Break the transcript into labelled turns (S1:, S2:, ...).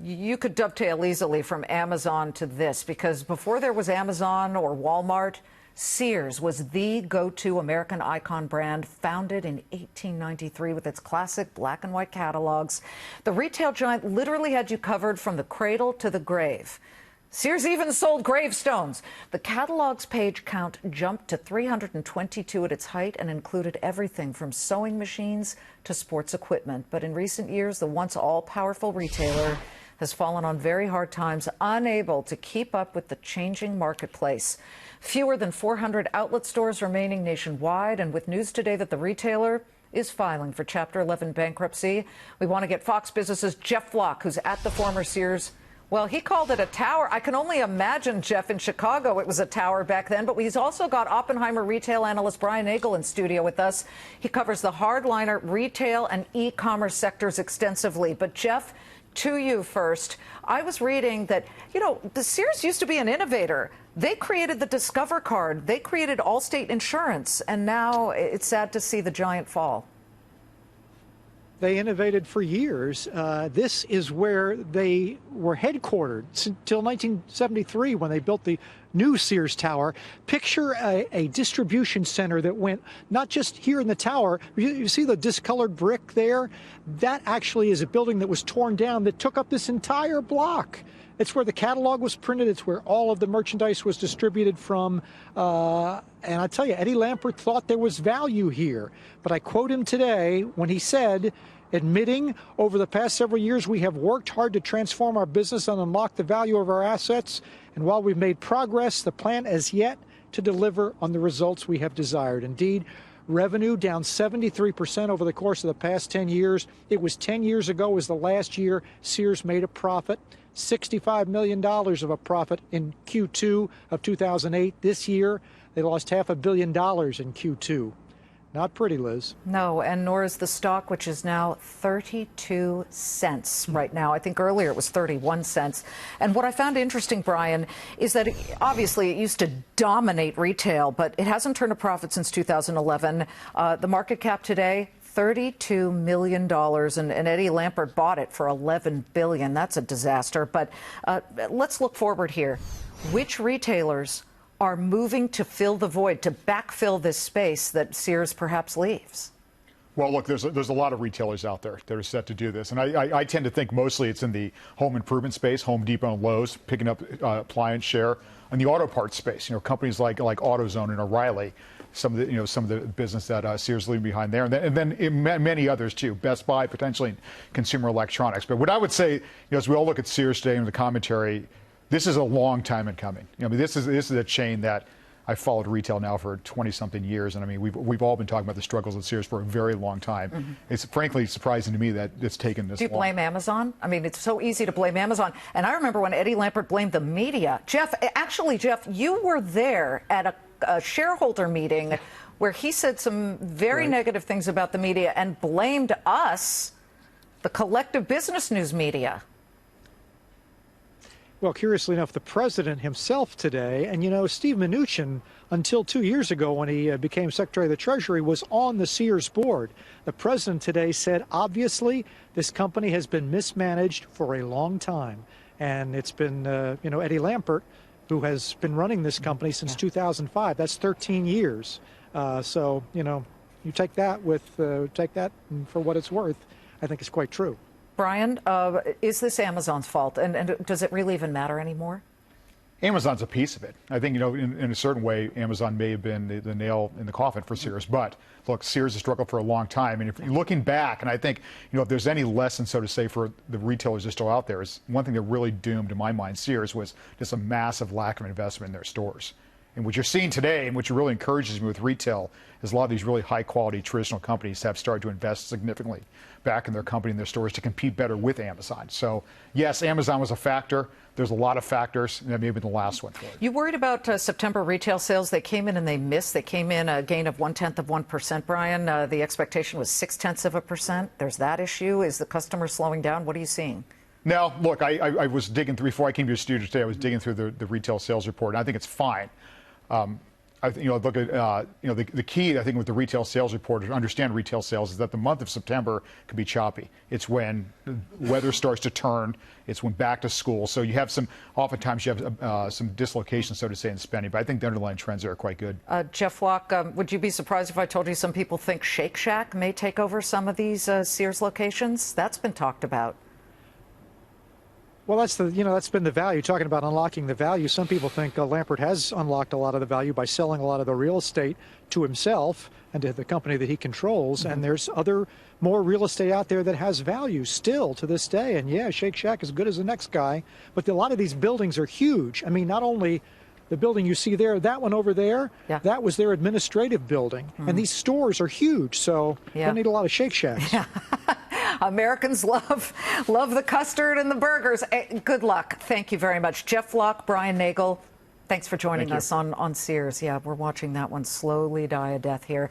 S1: You could dovetail easily from Amazon to this, because before there was Amazon or Walmart, Sears was the go-to American icon brand, founded in 1893 with its classic black and white catalogs. The retail giant literally had you covered from the cradle to the grave. Sears even sold gravestones. The catalog's page count jumped to 322 at its height and included everything from sewing machines to sports equipment. But in recent years, the once all-powerful retailer has fallen on very hard times, unable to keep up with the changing marketplace. Fewer than 400 outlet stores remaining nationwide, and with news today that the retailer is filing for Chapter 11 bankruptcy, we want to get Fox Business's Jeff Flock, who's at the former Sears. Well, he called it a tower. I can only imagine, Jeff, in Chicago it was a tower back then. But he's also got Oppenheimer retail analyst Brian Nagel in studio with us. He covers the hardliner, retail, and e-commerce sectors extensively. But, Jeff, to you first. I was reading that, the Sears used to be an innovator. They created the Discover card. They created Allstate Insurance. And now it's sad to see the giant fall.
S2: They innovated for years. This is where they were headquartered until 1973 when they built the new Sears Tower. Picture a distribution center that went not just here in the tower. You see the discolored brick there? That actually is a building that was torn down that took up this entire block. It's where the catalog was printed. It's where all of the merchandise was distributed from. And I tell you, Eddie Lampert thought there was value here. But I quote him today when he said, admitting over the past several years, we have worked hard to transform our business and unlock the value of our assets. And while we've made progress, the plan is yet to deliver on the results we have desired. Indeed, revenue down 73% over the course of the past 10 years. It was 10 years ago was the last year Sears made a profit. $65 million of a profit in Q2 of 2008. This year, they lost $500 million in Q2. Not pretty, Liz.
S1: No, and nor is the stock, which is now 32 cents right now. I think earlier it was 31 cents. And what I found interesting, Brian, is that obviously it used to dominate retail, but it hasn't turned a profit since 2011. The market cap today, $32 million, and Eddie Lampert bought it for $11 billion. That's a disaster. But let's look forward here. Which retailers are moving to fill the void, to backfill this space that Sears perhaps leaves?
S3: Well, look, there's a lot of retailers out there that are set to do this. And I tend to think mostly it's in the home improvement space, Home Depot and Lowe's, picking up appliance share. In the auto parts space, companies like AutoZone and O'Reilly, some of the business that Sears leaving behind there, and then many others too. Best Buy, potentially consumer electronics. But what I would say, as we all look at Sears today in the commentary, this is a long time in coming. This is a chain that I've followed retail now for 20-something years, and we've all been talking about the struggles at Sears for a very long time. Mm-hmm. It's frankly surprising to me that it's taken this long. Do
S1: you blame Amazon? It's so easy to blame Amazon. And I remember when Eddie Lampert blamed the media. Jeff, you were there at a shareholder meeting where he said some very negative things about the media and blamed us, the collective business news media.
S2: Well, curiously enough, the president himself today, and Steve Mnuchin, until 2 years ago when he became Secretary of the Treasury, was on the Sears board. The president today said, obviously, this company has been mismanaged for a long time. And it's been, Eddie Lampert, who has been running this company since 2005. That's 13 years. So, you take that for what it's worth. I think it's quite true.
S1: Brian, is this Amazon's fault? And does it really even matter anymore?
S3: Amazon's a piece of it. I think, in a certain way, Amazon may have been the nail in the coffin for Sears. But, look, Sears has struggled for a long time. And if you're looking back, and I think, if there's any lesson, so to say, for the retailers that are still out there, is one thing that really doomed, in my mind, Sears was just a massive lack of investment in their stores. And what you're seeing today, and which really encourages me with retail, is a lot of these really high-quality traditional companies have started to invest significantly back in their company and their stores to compete better with Amazon. So, yes, Amazon was a factor. There's a lot of factors, and that may have been the last one for it.
S1: You worried about September retail sales? They came in and they missed. They came in a gain of 0.1%, Brian. The expectation was 0.6%. There's that issue. Is the customer slowing down? What are you seeing?
S3: No, look, I was digging through, before I came to your studio today, I was digging through the retail sales report, and I think it's fine. look at the key I think with the retail sales report to understand retail sales is that the month of September can be choppy. It's when the weather starts to turn. It's when back to school. So oftentimes you have some dislocation, so to say, in spending. But I think the underlying trends there are quite good.
S1: Jeff Locke, would you be surprised if I told you some people think Shake Shack may take over some of these Sears locations? That's been talked about.
S2: Well, that's been the value. Talking about unlocking the value, some people think Lampert has unlocked a lot of the value by selling a lot of the real estate to himself and to the company that he controls. Mm-hmm. And there's more real estate out there that has value still to this day. And yeah, Shake Shack is as good as the next guy. But a lot of these buildings are huge. I mean, not only the building you see there, that one over there, yeah, that was their administrative building. Mm-hmm. And these stores are huge, so yeah, don't need a lot of Shake Shacks.
S1: Yeah. Americans love the custard and the burgers. Good luck. Thank you very much. Jeff Locke, Brian Nagel, thanks for joining us on Sears. Yeah, we're watching that one slowly die a death here.